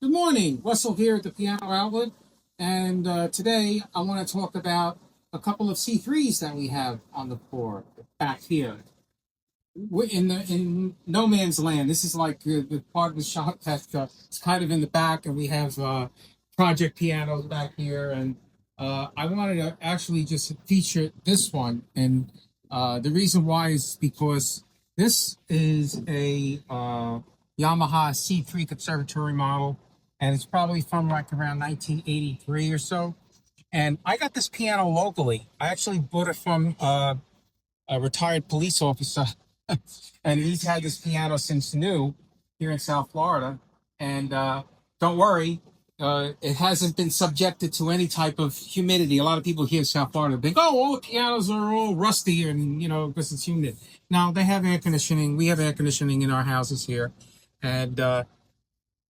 Good morning, Russell here at the Piano Outlet, and today I want to talk about a couple of C3s that we have on the floor back here. We're in no man's land. This is like the part of the shop that is kind of in the back, and we have project pianos back here. And I wanted to actually just feature this one, and the reason why is because this is a Yamaha C3 conservatory model, and it's probably from like around 1983 or so. And I got this piano locally. I actually bought it from a retired police officer, and he's had this piano since new here in South Florida. And don't worry, it hasn't been subjected to any type of humidity. A lot of people here in South Florida think, oh, all the pianos are all rusty, and because it's humid. Now they have air conditioning. We have air conditioning in our houses here, and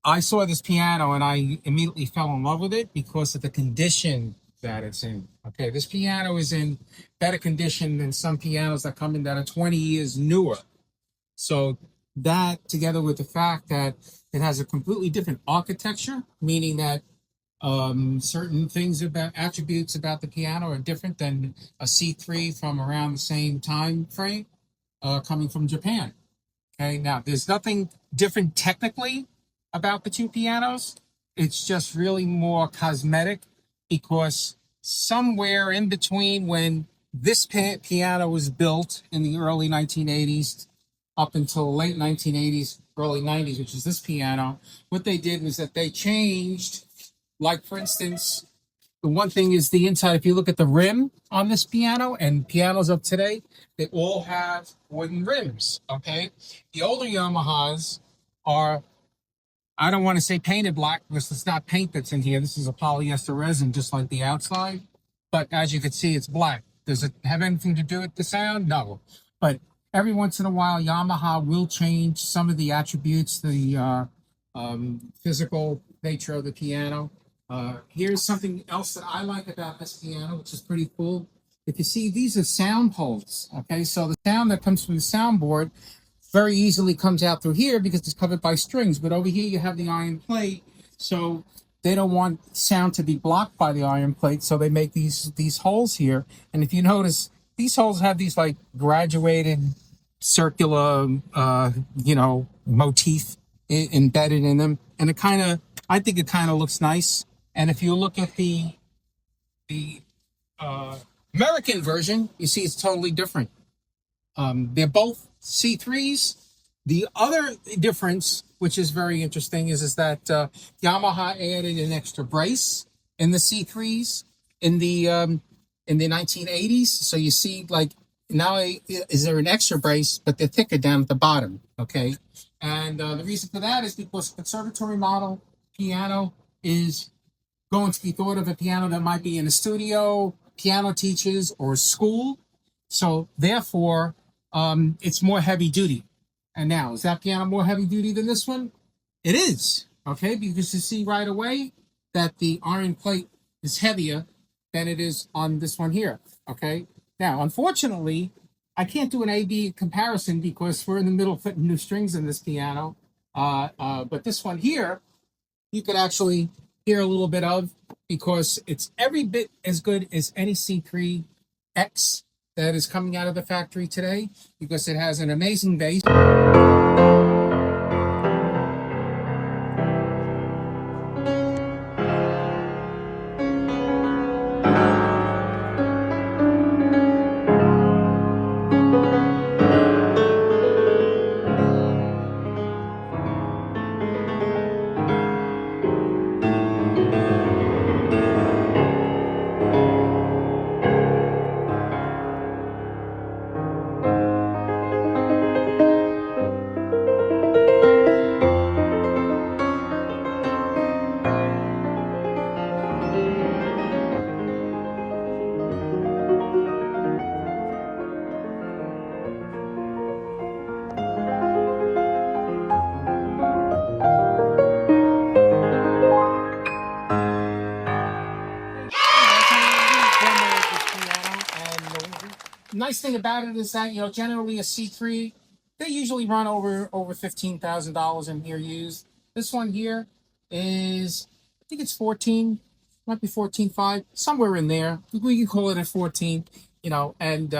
I saw this piano and I immediately fell in love with it because of the condition that it's in. Okay, this piano is in better condition than some pianos that come in that are 20 years newer. So that, together with the fact that it has a completely different architecture, meaning that certain things about attributes about the piano are different than a C3 from around the same time frame, coming from Japan. Okay, now there's nothing different technically about the two pianos. It's just really more cosmetic because somewhere in between when this piano was built in the early 1980s up until late 1980s, early 90s, which is this piano, what they did was that they changed, like for instance, the one thing is the inside. If you look at the rim on this piano and pianos of today, they all have wooden rims. Okay, the older Yamahas are, I don't want to say painted black because it's not paint that's in here. This is a polyester resin, just like the outside. But as you can see, it's black. Does it have anything to do with the sound? No. But every once in a while, Yamaha will change some of the attributes, the physical nature of the piano. Here's something else that I like about this piano, which is pretty cool. If you see, these are sound holes. Okay, so the sound that comes from the soundboard very easily comes out through here because it's covered by strings. But over here you have the iron plate, so they don't want sound to be blocked by the iron plate, so they make these holes here. And if you notice, these holes have these like graduated circular, motif embedded in them, and I think it kind of looks nice. And if you look at the uh, American version, you see it's totally different. They're both C3s. The other difference, which is very interesting, is that Yamaha added an extra brace in the C3s in the 1980s. So you see, like now, is there an extra brace, but they're thicker down at the bottom. Okay, and the reason for that is because the conservatory model piano is going to be thought of a piano that might be in a studio, piano teachers, or a school. So therefore, it's more heavy duty. And now, is that piano more heavy duty than this one? It is. Okay, because you see right away that the iron plate is heavier than it is on this one here. Okay. Now, unfortunately, I can't do an A/B comparison because we're in the middle of putting new strings in this piano. But this one here, you could actually hear a little bit of because it's every bit as good as any C3X that is coming out of the factory today because it has an amazing bass. Nice thing about it is that generally a C3, they usually run over $15,000 in here used. This one here, is, I think it's 14, might be 14.5, somewhere in there. We can call it at 14, you know. And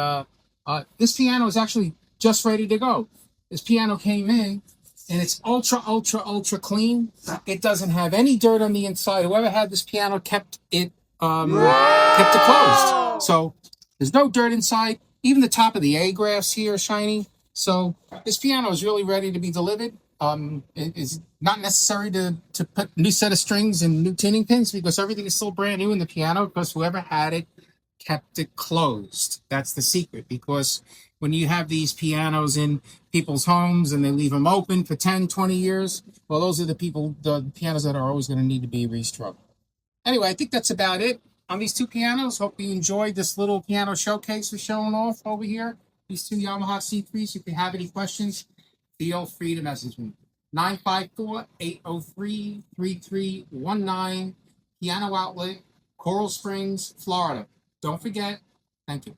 this piano is actually just ready to go. This piano came in and it's ultra, ultra, ultra clean. It doesn't have any dirt on the inside. Whoever had this piano kept it closed. So there's no dirt inside. Even the top of the A graphs here are shiny. So this piano is really ready to be delivered. It is not necessary to put new set of strings and new tuning pins because everything is still brand new in the piano because whoever had it kept it closed. That's the secret, because when you have these pianos in people's homes and they leave them open for 10, 20 years, well, those are the pianos that are always going to need to be restruck. Anyway, I think that's about it on these two pianos. Hope you enjoyed this little piano showcase we're showing off over here. These two Yamaha C3s. If you have any questions, feel free to message me. 954-803-3319. Piano Outlet, Coral Springs, Florida. Don't forget. Thank you.